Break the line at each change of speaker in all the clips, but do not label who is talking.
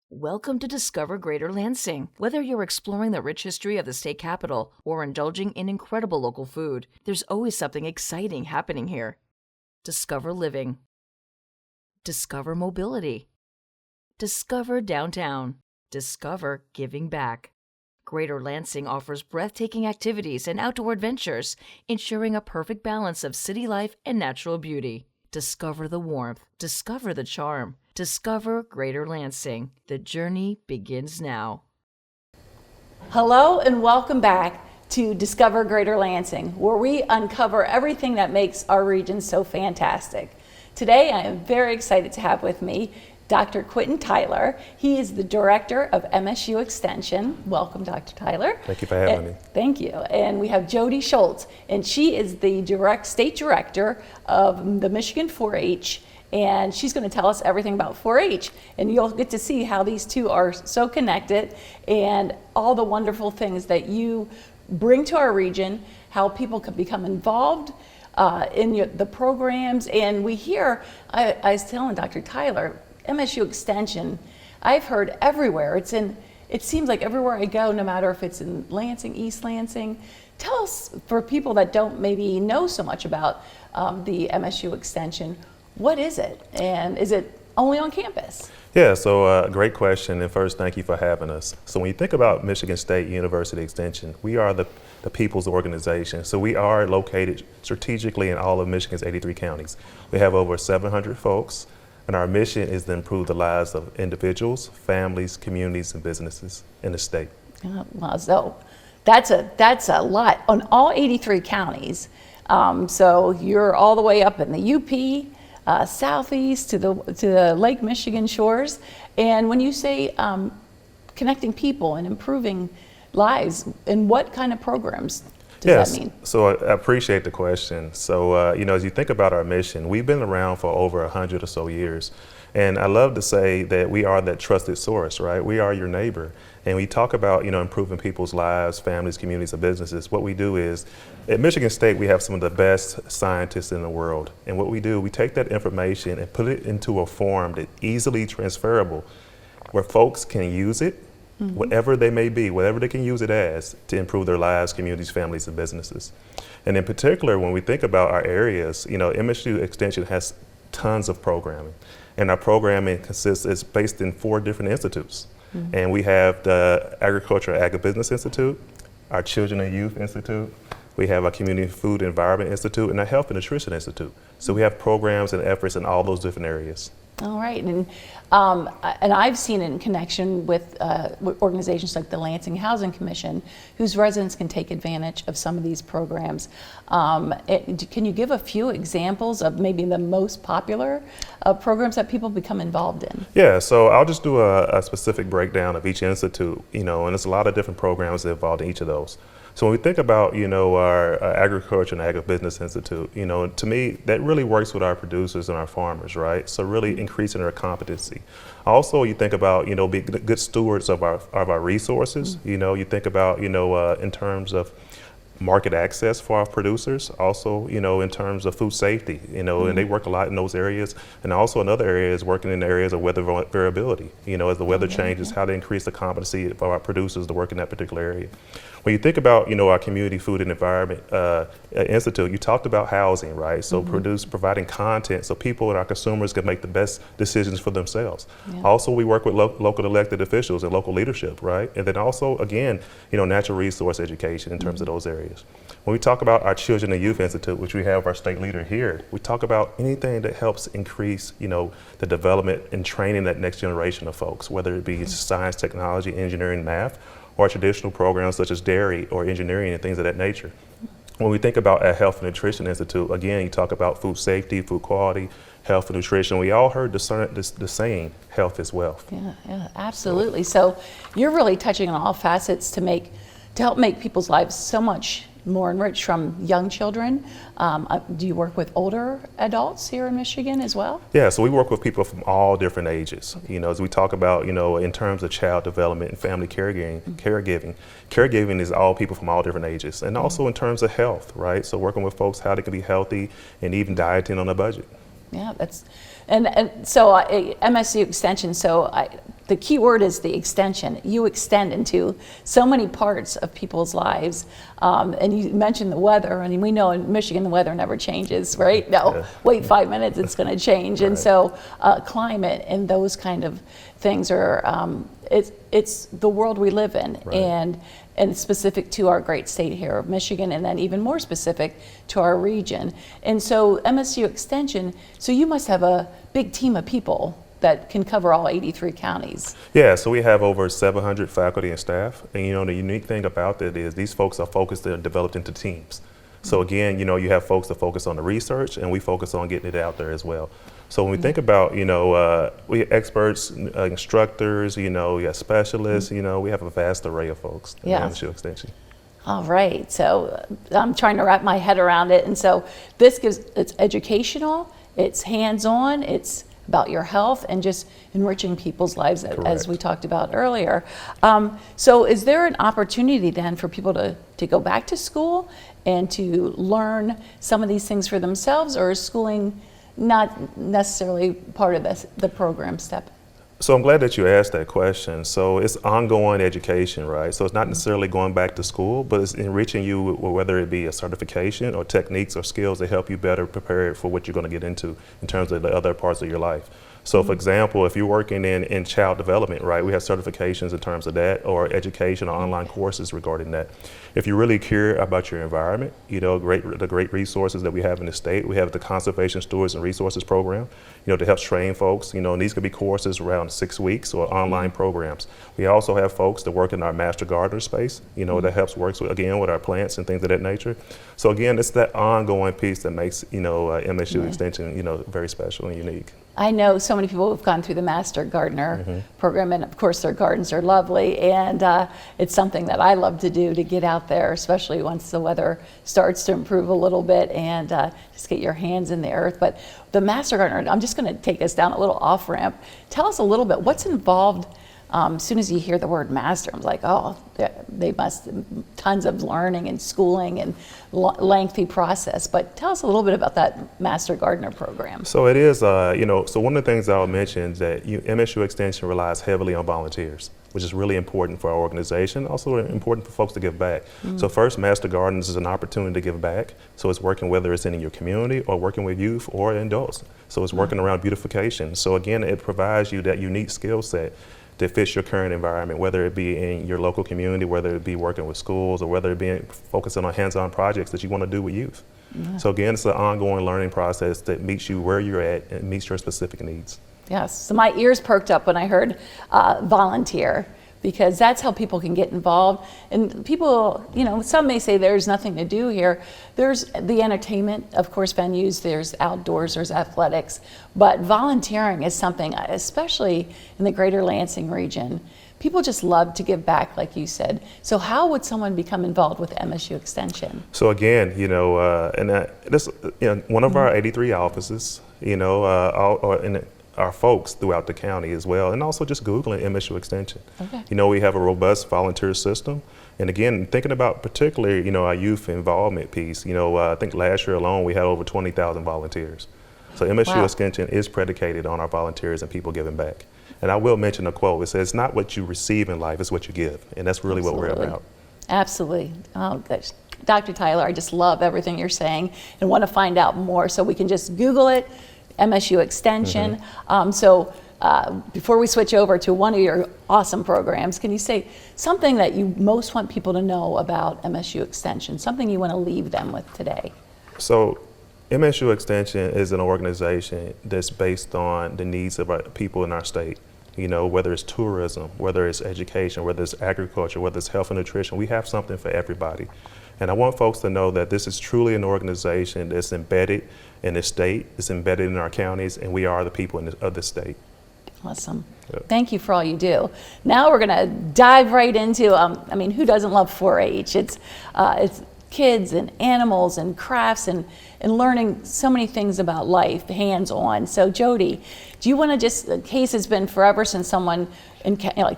Welcome to Discover Greater Lansing. Whether you're exploring the rich history of the state capital or indulging in incredible local food, there's always something exciting happening here. Discover living. Discover mobility. Discover downtown. Discover giving back. Greater Lansing offers breathtaking activities and outdoor adventures, ensuring a perfect balance of city life and natural beauty. Discover the warmth. Discover the charm. Discover Greater Lansing. The journey begins now.
Hello and welcome back to Discover Greater Lansing, where we uncover everything that makes our region so fantastic. Today I am very excited to have with me Dr. Quentin Tyler. He is the Director of MSU Extension. Welcome, Dr. Tyler.
Thank you for having me.
Thank you. And we have Jody Schultz, and she is the State Director of the Michigan 4-H, and she's going to tell us everything about 4-H. And you'll get to see how these two are so connected and all the wonderful things that you bring to our region, how people can become involved in the programs. And we hear, I was telling Dr. Tyler, MSU Extension, I've heard everywhere. It seems like everywhere I go, no matter if it's in Lansing, East Lansing. Tell us, for people that don't maybe know so much about the MSU Extension, what is it? And is it only on campus?
Yeah, so great question. And first, thank you for having us. So when you think about Michigan State University Extension, we are the people's organization. So we are located strategically in all of Michigan's 83 counties. We have over 700 folks. And our mission is to improve the lives of individuals, families, communities, and businesses in the state.
Well, so that's a lot on all 83 counties. So you're all the way up in the UP, southeast to the Lake Michigan shores. And when you say connecting people and improving lives, and what kind of programs does that mean?
So I appreciate the question. So, as you think about our mission, we've been around for over 100 or so years. And I love to say that we are that trusted source, right? We are your neighbor. And we talk about, improving people's lives, families, communities, and businesses. What we do is, at Michigan State, we have some of the best scientists in the world. And what we do, we take that information and put it into a form that's easily transferable, where folks can use it, whatever they may be, whatever they can use it as, to improve their lives, communities, families, and businesses. And in particular, when we think about our areas, MSU Extension has tons of programming. And our programming is based in 4 different institutes. And we have the Agriculture and Agribusiness Institute, our Children and Youth Institute, we have our Community Food and Environment Institute, and our Health and Nutrition Institute. So we have programs and efforts in all those different areas.
All right, and I've seen it in connection with organizations like the Lansing Housing Commission, whose residents can take advantage of some of these programs. Can you give a few examples of maybe the most popular programs that people become involved in?
Yeah, so I'll just do a specific breakdown of each institute, and there's a lot of different programs involved in each of those. So when we think about, our Agriculture and Agribusiness Institute, to me, that really works with our producers and our farmers, right? So really increasing their competency. Also, you think about, being good stewards of our resources. You think about, in terms of market access for our producers, also, in terms of food safety, and they work a lot in those areas. And also another area is working in the areas of weather variability, as the weather changes, how to increase the competency of our producers to work in that particular area. When you think about, our Community Food and Environment Institute, you talked about housing, right? So providing content so people and our consumers can make the best decisions for themselves. Yeah. Also, we work with local elected officials and local leadership, right? And then also, again, natural resource education in terms of those areas. When we talk about our Children and Youth Institute, which we have our state leader here, we talk about anything that helps increase, the development and training that next generation of folks, whether it be science, technology, engineering, math, or traditional programs such as dairy or engineering and things of that nature. When we think about a Health and Nutrition Institute, again, you talk about food safety, food quality, health and nutrition. We all heard the saying, health is wealth.
Yeah, absolutely. So you're really touching on all facets to help make people's lives so much more enriched, from young children. Do you work with older adults here in Michigan as well?
Yeah, so we work with people from all different ages. As we talk about, in terms of child development and family caregiving is all people from all different ages. And also in terms of health, right? So working with folks how they can be healthy and even dieting on a budget.
Yeah, and so MSU Extension, so the key word is the extension. You extend into so many parts of people's lives. And you mentioned the weather. I mean, we know in Michigan the weather never changes, right? No,
Yeah.
wait 5 minutes, it's going to change. And
Right.
so climate and those kind of things are, it's the world we live in.
Right.
And specific to our great state here of Michigan, and then even more specific to our region. And so MSU Extension, so you must have a big team of people that can cover all 83 counties.
Yeah, so we have over 700 faculty and staff. And the unique thing about that is these folks are focused and developed into teams. So again, you have folks that focus on the research, and we focus on getting it out there as well. So when we think about, we have experts, instructors, you have specialists, we have a vast array of folks in
Yes.
MSU Extension.
All right, so I'm trying to wrap my head around it. And so this it's educational, it's hands-on, it's about your health and just enriching people's lives, as
Correct.
we talked about earlier. So is there an opportunity then for people to go back to school and to learn some of these things for themselves, or is schooling not necessarily part of the program step?
So I'm glad that you asked that question. So it's ongoing education, right? So it's not necessarily going back to school, but it's enriching you, whether it be a certification or techniques or skills that help you better prepare for what you're going to get into in terms of the other parts of your life. So for example, if you're working in child development, right, we have certifications in terms of that, or education or online courses regarding that. If you really care about your environment, the great resources that we have in the state, we have the Conservation Stewards and Resources Program, to help train folks, and these could be courses around 6 weeks or online programs. We also have folks that work in our master gardener space, that helps work with our plants and things of that nature. So again, it's that ongoing piece that makes, MSU Extension, very special and unique.
I know so many people who've gone through the Master Gardener program, and of course their gardens are lovely, and it's something that I love to do, to get out there, especially once the weather starts to improve a little bit, and just get your hands in the earth. But the Master Gardener, I'm just going to take us down a little off ramp. Tell us a little bit, what's involved. As soon as you hear the word master, I'm like, oh, they must, tons of learning and schooling and lengthy process. But tell us a little bit about that Master Gardener program.
So it is, so one of the things I'll mention is that MSU Extension relies heavily on volunteers, which is really important for our organization, also important for folks to give back. So first, Master Gardens is an opportunity to give back. So it's working whether it's in your community or working with youth or adults. So it's working around beautification. So again, it provides you that unique skill set that fits your current environment, whether it be in your local community, whether it be working with schools, or whether it be focusing on hands-on projects that you want to do with youth. So again, it's an ongoing learning process that meets you where you're at and meets your specific needs.
Yes, so my ears perked up when I heard volunteer, because that's how people can get involved. And people, some may say there's nothing to do here. There's the entertainment, of course, venues, there's outdoors, there's athletics, but volunteering is something, especially in the greater Lansing region, people just love to give back, like you said. So how would someone become involved with MSU Extension?
So again, one of our 83 offices, our folks throughout the county as well, and also just Googling MSU Extension.
Okay.
We have a robust volunteer system. And again, thinking about particularly, our youth involvement piece, I think last year alone we had over 20,000 volunteers. So MSU Extension is predicated on our volunteers and people giving back. And I will mention a quote. It says, "It's not what you receive in life, it's what you give." And that's really what we're about.
Absolutely. Oh, gosh. Dr. Tyler, I just love everything you're saying and want to find out more. So we can just Google it, MSU Extension. Before we switch over to one of your awesome programs, can you say something that you most want people to know about MSU Extension, something you want to leave them with today?
So MSU Extension is an organization that's based on the needs of our people in our state. Whether it's tourism, whether it's education, whether it's agriculture, whether it's health and nutrition, we have something for everybody. And I want folks to know that this is truly an organization that's embedded in the state, it's embedded in our counties, and we are the people of the state.
Awesome. Thank you for all you do. Now we're going to dive right into, who doesn't love 4-H? It's kids and animals and crafts and learning so many things about life, hands-on. So Jody, do you want to just, the case has been forever since someone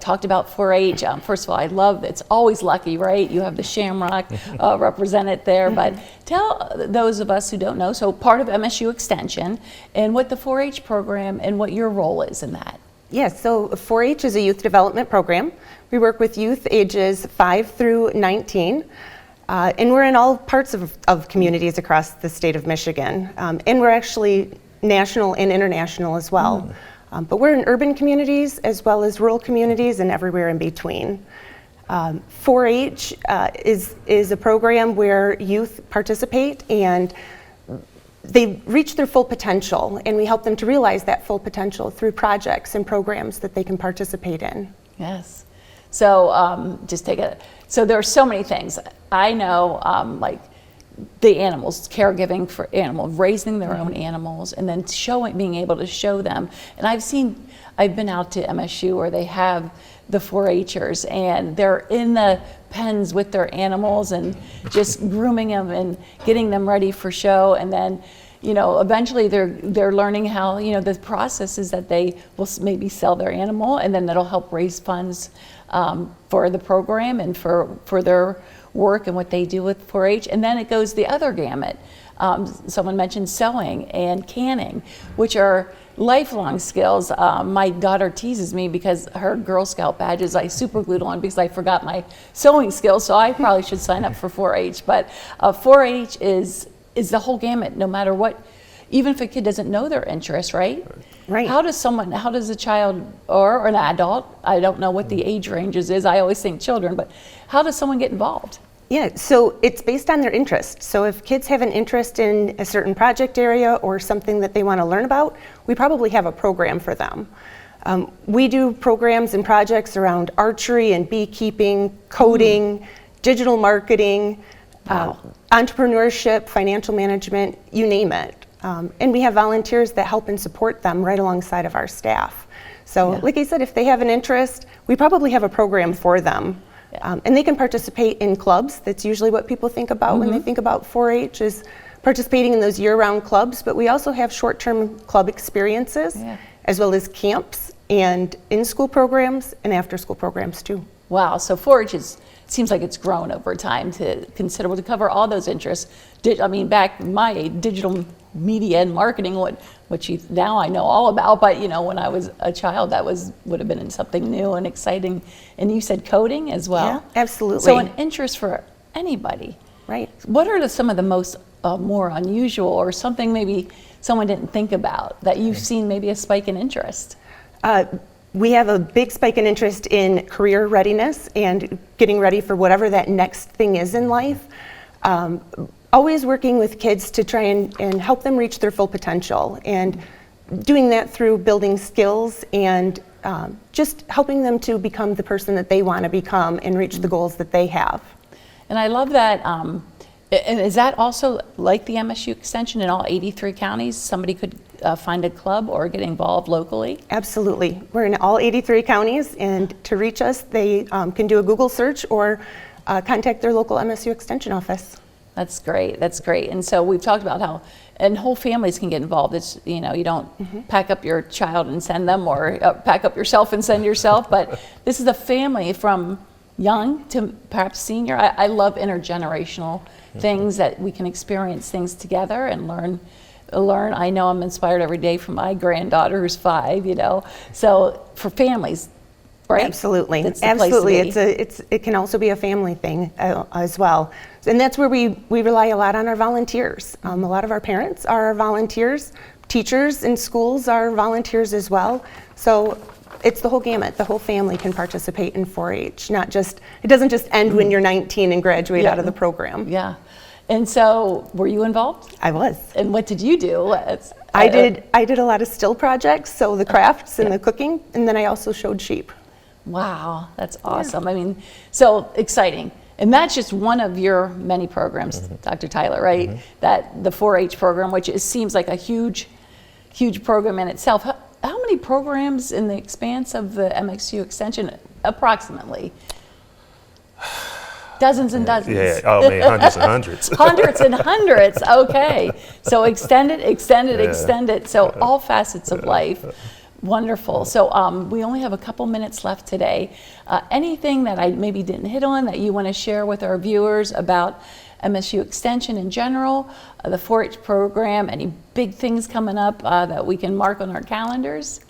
talked about 4-H. First of all, I love, it's always lucky, right? You have the Shamrock represented there, but tell those of us who don't know, so part of MSU Extension and what the 4-H program and what your role is in that.
Yes, so 4-H is a youth development program. We work with youth ages 5 through 19, and we're in all parts of communities across the state of Michigan. And we're actually national and international as well. But we're in urban communities as well as rural communities and everywhere in between. 4-H is a program where youth participate and they reach their full potential, and we help them to realize that full potential through projects and programs that they can participate in.
Yes. So so there are so many things. I know, like the animals, caregiving for animals, raising their own animals, and then being able to show them. And I've been out to MSU where they have the 4-Hers, and they're in the pens with their animals and just grooming them and getting them ready for show. And then, eventually they're learning how, the process is that they will maybe sell their animal, and then that'll help raise funds for the program and for their work and what they do with 4-H. And then it goes the other gamut. Someone mentioned sewing and canning, which are lifelong skills. My daughter teases me because her Girl Scout badges I super glued on because I forgot my sewing skills, so I probably should sign up for 4-H. But 4-H is the whole gamut, no matter what, even if a kid doesn't know their interest, right?
Right.
How does a child or an adult, I don't know what the age ranges is, I always think children, but how does someone get involved?
Yeah, so it's based on their interest. So if kids have an interest in a certain project area or something that they want to learn about, we probably have a program for them. We do programs and projects around archery and beekeeping, coding, digital marketing, entrepreneurship, financial management, you name it. And we have volunteers that help and support them right alongside of our staff. So like I said, if they have an interest, we probably have a program for them. And they can participate in clubs. That's usually what people think about when they think about 4-H, is participating in those year-round clubs. But we also have short-term club experiences, as well as camps and in-school programs and after-school programs too.
Wow, so 4-H seems like it's grown over time to cover all those interests. Back in my age, digital media and marketing, which now I know all about, but when I was a child, that would have been something new and exciting. And you said coding as well?
Yeah, absolutely.
So an interest for anybody.
Right.
What are some of the most more unusual, or something maybe someone didn't think about that you've seen maybe a spike in interest?
We have a big spike in interest in career readiness and getting ready for whatever that next thing is in life. Always working with kids to try and help them reach their full potential, and doing that through building skills and just helping them to become the person that they want to become and reach the goals that they have. And
I love that. And is that also like the MSU Extension in all 83 counties? Somebody could find a club or get involved locally?
Absolutely. We're in all 83 counties, and to reach us, they can do a Google search or contact their local MSU Extension office.
That's great. That's great. And so we've talked about how, and whole families can get involved. It's, you don't pack up your child and send them, or pack up yourself and send yourself, but this is a family from young to perhaps senior. I love intergenerational things, that we can experience things together and learn. I know I'm inspired every day from my granddaughter who's 5, So for families, right?
Absolutely. Absolutely. It can also be a family thing as well. And that's where we rely a lot on our volunteers. A lot of our parents are our volunteers. Teachers in schools are volunteers as well. So it's the whole gamut. The whole family can participate in 4-H. It doesn't just end when you're 19 and graduate out of the program.
Yeah. And so, were you involved?
I was.
And what did you do?
I did a lot of still projects, so the crafts and the cooking, and then I also showed sheep.
Wow, that's awesome. Yeah. So exciting. And that's just one of your many programs, Dr. Tyler, right? That the 4-H program, which seems like a huge program in itself. How many programs in the expanse of the MXU Extension, approximately? Dozens and dozens.
Yeah, hundreds and hundreds.
Hundreds and hundreds, okay. So extend it. So all facets of life. Wonderful. So we only have a couple minutes left today. Anything that I maybe didn't hit on that you want to share with our viewers about MSU Extension in general, the 4-H program, any big things coming up that we can mark on our calendars?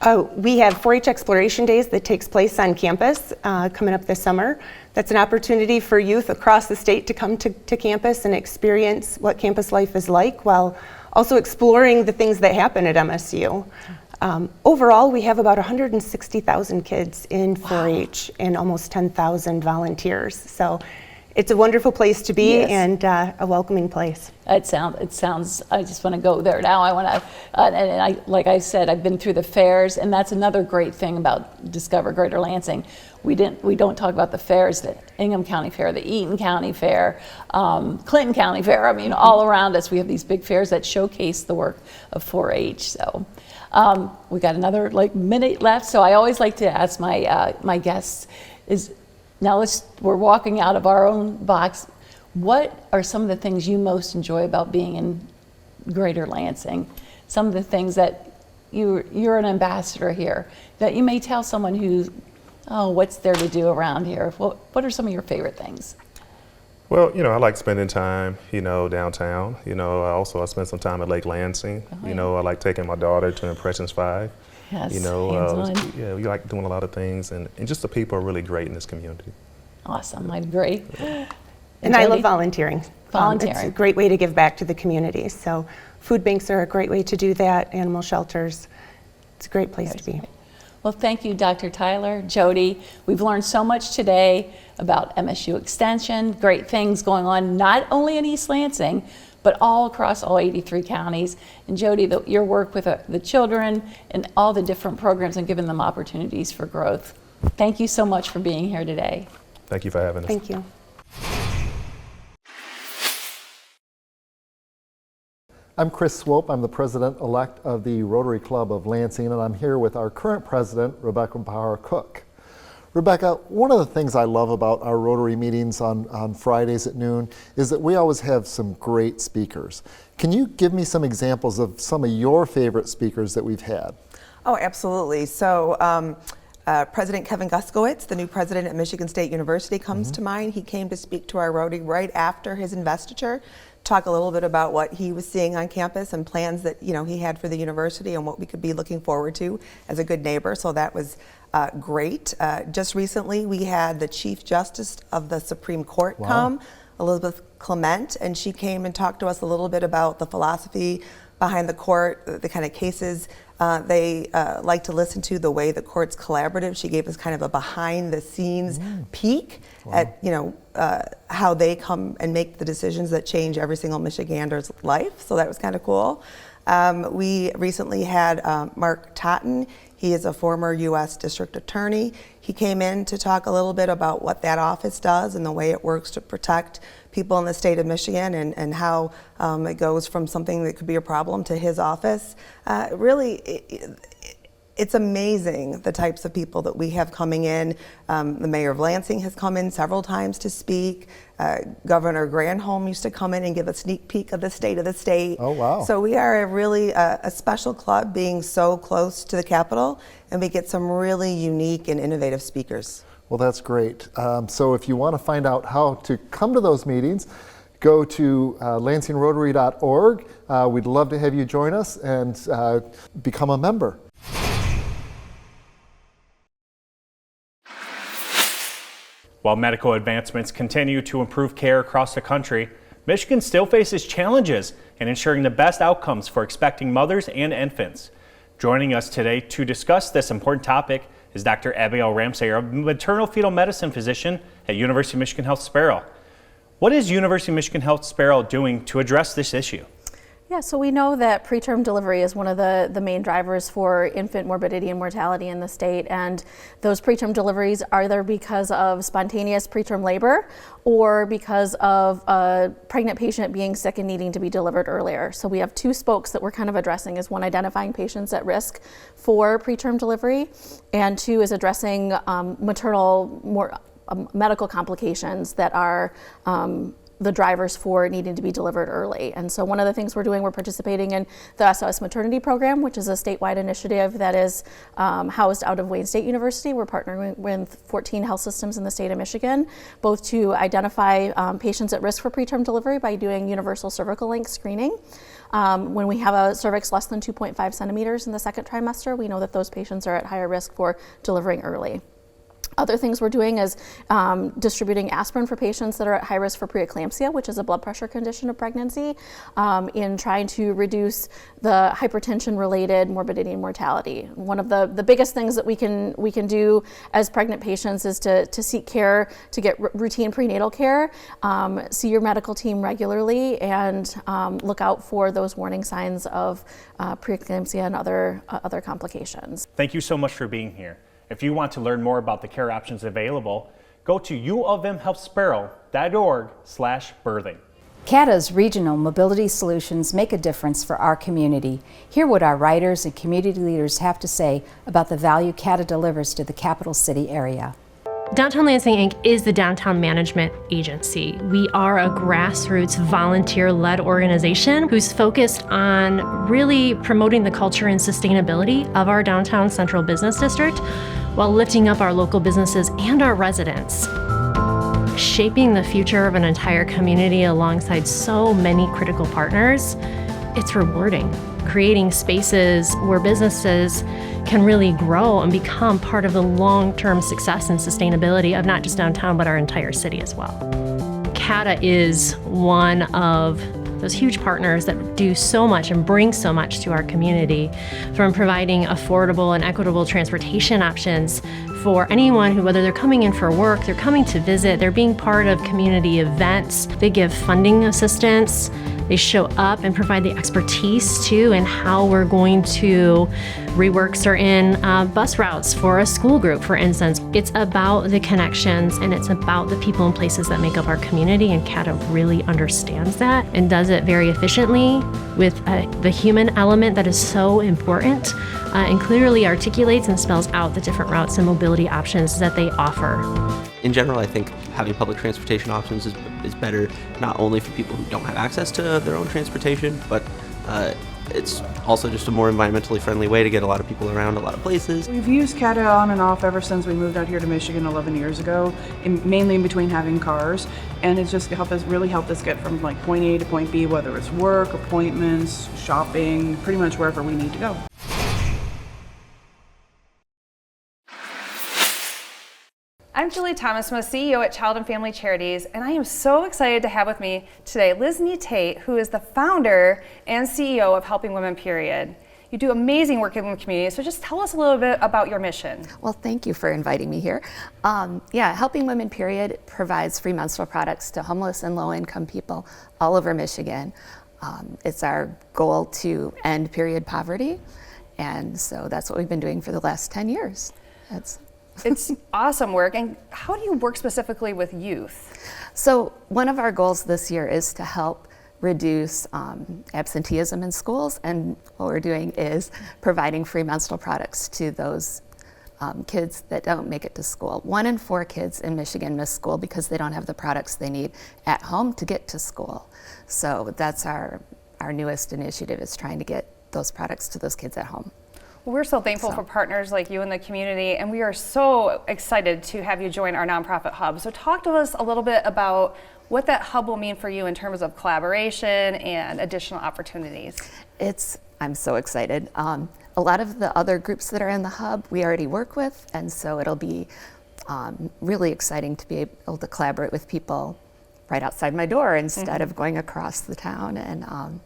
We have 4-H Exploration Days that takes place on campus coming up this summer. That's an opportunity for youth across the state to come to campus and experience what campus life is like while also exploring the things that happen at MSU. Overall, we have about 160,000 kids in 4-H and almost 10,000 volunteers. So it's a wonderful place to be,
Yes.
and a welcoming place.
It sounds, I just want to go there now. I want to, and I, like I said, I've been through the fairs, and that's another great thing about Discover Greater Lansing. We don't talk about the fairs, the Ingham County Fair, the Eaton County Fair, Clinton County Fair. I mean, all around us, we have these big fairs that showcase the work of 4-H. So we got another minute left. So I always like to ask my guests is, now we're walking out of our own box. What are some of the things you most enjoy about being in Greater Lansing? Some of the things that you're an ambassador here that you may tell someone who's, oh, what's there to do around here? What are some of your favorite things?
Well, I like spending time, downtown. I spend some time at Lake Lansing.
Oh, yeah.
I like taking my daughter to Impressions 5.
Yes, hands-on.
We like doing a lot of things, and just the people are really great in this community.
Awesome, I agree.
And I love volunteering.
Volunteering.
It's a great way to give back to the community. So food banks are a great way to do that, animal shelters. It's a great place to be.
Well, thank you, Dr. Tyler, Jody. We've learned so much today about MSU Extension, great things going on, not only in East Lansing, but all across all 83 counties. And Jody, your work with the children and all the different programs and giving them opportunities for growth. Thank you so much for being here today.
Thank you for having us.
Thank you.
I'm Chris Swope. I'm the president-elect of the Rotary Club of Lansing, and I'm here with our current president, Rebecca Power Cook. Rebecca, one of the things I love about our Rotary meetings on Fridays at noon is that we always have some great speakers. Can you give me some examples of some of your favorite speakers that we've had?
Oh, absolutely. So President Kevin Guskowitz, the new president at Michigan State University, comes to mind. He came to speak to our Rotary right after his investiture, talk a little bit about what he was seeing on campus and plans that he had for the university and what we could be looking forward to as a good neighbor. So that was great. Just recently, we had the Chief Justice of the Supreme Court come, Elizabeth Clement, and she came and talked to us a little bit about the philosophy behind the court, the kind of cases they like to listen to, the way the court's collaborative. She gave us kind of a behind-the-scenes peek at how they come and make the decisions that change every single Michigander's life. So that was kind of cool. We recently had Mark Totten. He is a former U.S. District Attorney. He came in to talk a little bit about what that office does and the way it works to protect people in the state of Michigan and how it goes from something that could be a problem to his office. It's amazing the types of people that we have coming in. The mayor of Lansing has come in several times to speak. Governor Granholm used to come in and give a sneak peek of the state of the state.
Oh, wow.
So we are really a special club being so close to the Capitol, and we get some really unique and innovative speakers.
Well, that's great. So if you want to find out how to come to those meetings, go to lansingrotary.org. We'd love to have you join us and become a member.
While medical advancements continue to improve care across the country, Michigan still faces challenges in ensuring the best outcomes for expecting mothers and infants. Joining us today to discuss this important topic is Dr. Abigail Ramsay, a maternal fetal medicine physician at University of Michigan Health Sparrow. What is University of Michigan Health Sparrow doing to address this issue?
Yeah, so we know that preterm delivery is one of the main drivers for infant morbidity and mortality in the state, and those preterm deliveries are either because of spontaneous preterm labor or because of a pregnant patient being sick and needing to be delivered earlier. So we have two spokes that we're kind of addressing, is one, identifying patients at risk for preterm delivery, and two is addressing medical complications that are the drivers for needing to be delivered early. And so one of the things we're doing, we're participating in the SOS Maternity Program, which is a statewide initiative that is housed out of Wayne State University. We're partnering with 14 health systems in the state of Michigan, both to identify patients at risk for preterm delivery by doing universal cervical length screening. When we have a cervix less than 2.5 centimeters in the second trimester, we know that those patients are at higher risk for delivering early. Other things we're doing is distributing aspirin for patients that are at high risk for preeclampsia, which is a blood pressure condition of pregnancy, in trying to reduce the hypertension-related morbidity and mortality. One of the biggest things that we can do as pregnant patients is to seek care, to get routine prenatal care, see your medical team regularly, and look out for those warning signs of preeclampsia and other complications.
Thank you so much for being here. If you want to learn more about the care options available, go to uofmhelpsparrow.org/birthing.
CATA's regional mobility solutions make a difference for our community. Hear what our writers and community leaders have to say about the value CATA delivers to the capital city area.
Downtown Lansing, Inc. is the downtown management agency. We are a grassroots volunteer-led organization who's focused on really promoting the culture and sustainability of our downtown central business district while lifting up our local businesses and our residents. Shaping the future of an entire community alongside so many critical partners, it's rewarding. Creating spaces where businesses can really grow and become part of the long-term success and sustainability of not just downtown, but our entire city as well. CATA is one of those huge partners that do so much and bring so much to our community, from providing affordable and equitable transportation options for anyone who, whether they're coming in for work, they're coming to visit, they're being part of community events. They give funding assistance. They show up and provide the expertise too in how we're going to rework certain bus routes for a school group, for instance. It's about the connections and it's about the people and places that make up our community, and CATA really understands that and does it very efficiently with the human element that is so important, and clearly articulates and spells out the different routes and mobility options that they offer.
In general, I think having public transportation options is better not only for people who don't have access to their own transportation, but it's also just a more environmentally friendly way to get a lot of people around a lot of places.
We've used CATA on and off ever since we moved out here to Michigan 11 years ago, mainly in between having cars, and it's just really helped us get from like point A to point B, whether it's work, appointments, shopping, pretty much wherever we need to go.
I'm Julie Thomasma, CEO at Child and Family Charities, and I am so excited to have with me today Liz Tate, who is the founder and CEO of Helping Women Period. You do amazing work in the community, so just tell us a little bit about your mission.
Well, thank you for inviting me here. Helping Women Period provides free menstrual products to homeless and low-income people all over Michigan. It's our goal to end period poverty, and so that's what we've been doing for the last 10 years.
It's awesome work. And how do you work specifically with youth?
So one of our goals this year is to help reduce absenteeism in schools, and what we're doing is providing free menstrual products to those kids that don't make it to school. 1 in 4 kids in Michigan miss school because they don't have the products they need at home to get to school. So that's our newest initiative, is trying to get those products to those kids at home.
We're so thankful for partners like you in the community, and we are so excited to have you join our nonprofit hub. So talk to us a little bit about what that hub will mean for you in terms of collaboration and additional opportunities.
I'm so excited. A lot of the other groups that are in the hub we already work with, and so it'll be really exciting to be able to collaborate with people right outside my door instead of going across the town. And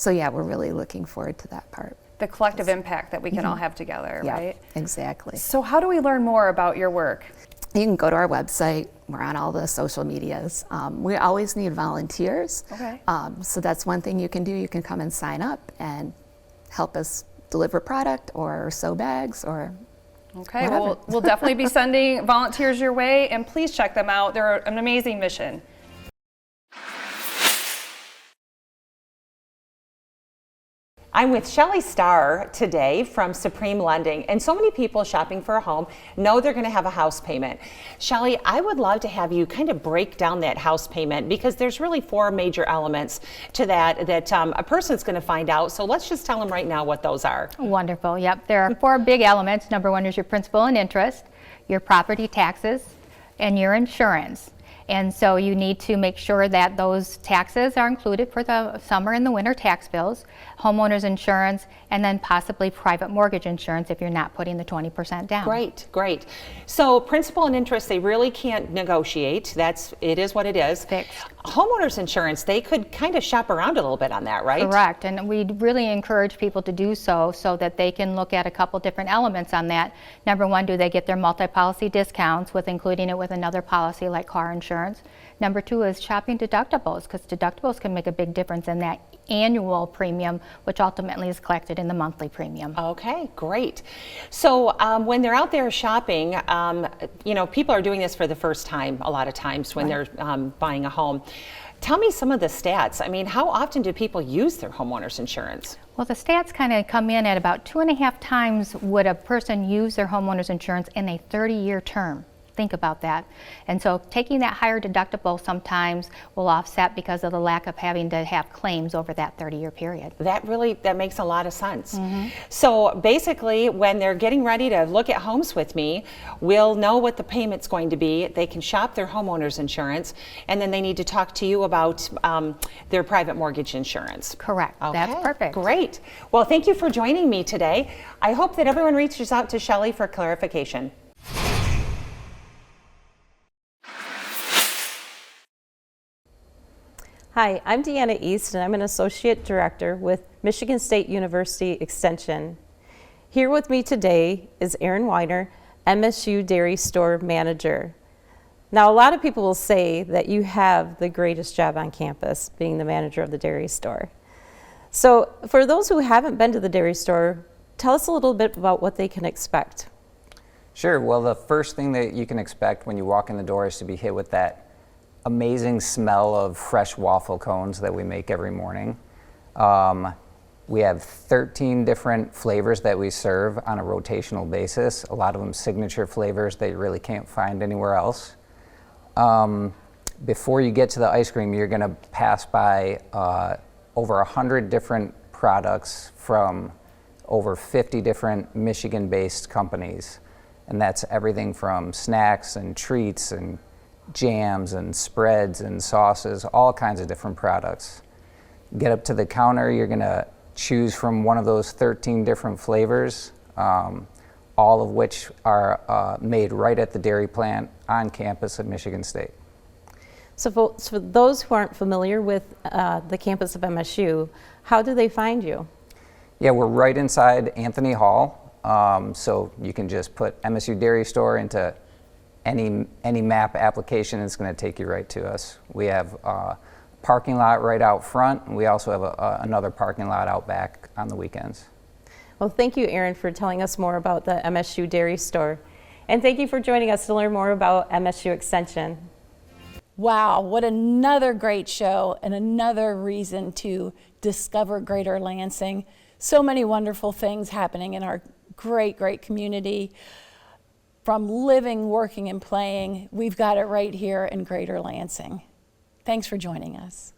we're really looking forward to that part.
The collective impact that we can all have together, right?
Exactly.
So how do we learn more about your work?
You can go to our website. We're on all the social medias. We always need volunteers.
Okay.
So that's one thing you can do. You can come and sign up and help us deliver product or sew bags or
Okay,
whatever.
we'll definitely be sending volunteers your way, and please check them out. They're an amazing mission.
I'm with Shelley Starr today from Supreme Lending, and so many people shopping for a home know they're going to have a house payment. Shelley, I would love to have you kind of break down that house payment, because there's really 4 major elements to that a person's going to find out. So let's just tell them right now what those are.
Wonderful. Yep, there are 4 big elements. Number 1 is your principal and interest, your property taxes, and your insurance. And so you need to make sure that those taxes are included for the summer and the winter tax bills, homeowners insurance, and then possibly private mortgage insurance if you're not putting the 20% down.
Great, great. So principal and interest, they really can't negotiate. It is what it is.
Fixed.
Homeowners insurance, they could kind of shop around a little bit on that, right?
Correct, and we really encourage people to do so that they can look at a couple different elements on that. Number 1, do they get their multi-policy discounts with including it with another policy like car insurance? Number 2 is shopping deductibles, because deductibles can make a big difference in that annual premium, which ultimately is collected in the monthly premium.
Okay, great. So when they're out there shopping, people are doing this for the first time a lot of times when they're buying a home. Tell me some of the stats. I mean, how often do people use their homeowners insurance?
Well, the stats kind of come in at about 2.5 times would a person use their homeowner's insurance in a 30-year term. Think about that. And so taking that higher deductible sometimes will offset because of the lack of having to have claims over that 30-year period.
That makes a lot of sense. So basically, when they're getting ready to look at homes with me, we'll know what the payment's going to be. They can shop their homeowner's insurance, and then they need to talk to you about their private mortgage insurance.
Correct.
Okay.
That's perfect.
Great. Well, thank you for joining me today. I hope that everyone reaches out to Shelley for clarification.
Hi, I'm Deanna East, and I'm an Associate Director with Michigan State University Extension. Here with me today is Erin Weiner, MSU Dairy Store Manager. Now, a lot of people will say that you have the greatest job on campus, being the manager of the dairy store. So for those who haven't been to the dairy store, tell us a little bit about what they can expect.
Sure. Well, the first thing that you can expect when you walk in the door is to be hit with that amazing smell of fresh waffle cones that we make every morning. We have 13 different flavors that we serve on a rotational basis, a lot of them signature flavors that you really can't find anywhere else. Before you get to the ice cream, you're going to pass by over 100 different products from over 50 different Michigan-based companies. And that's everything from snacks and treats and jams and spreads and sauces, all kinds of different products. Get up to the counter, you're going to choose from one of those 13 different flavors, all of which are made right at the dairy plant on campus at Michigan State.
So for those who aren't familiar with the campus of MSU, how do they find you?
Yeah, we're right inside Anthony Hall, so you can just put MSU Dairy Store into any map application, it's going to take you right to us. We have a parking lot right out front, and we also have another parking lot out back on the weekends.
Well, thank you, Erin, for telling us more about the MSU Dairy Store. And thank you for joining us to learn more about MSU Extension.
Wow, what another great show and another reason to discover Greater Lansing. So many wonderful things happening in our great, great community. From living, working, and playing, we've got it right here in Greater Lansing. Thanks for joining us.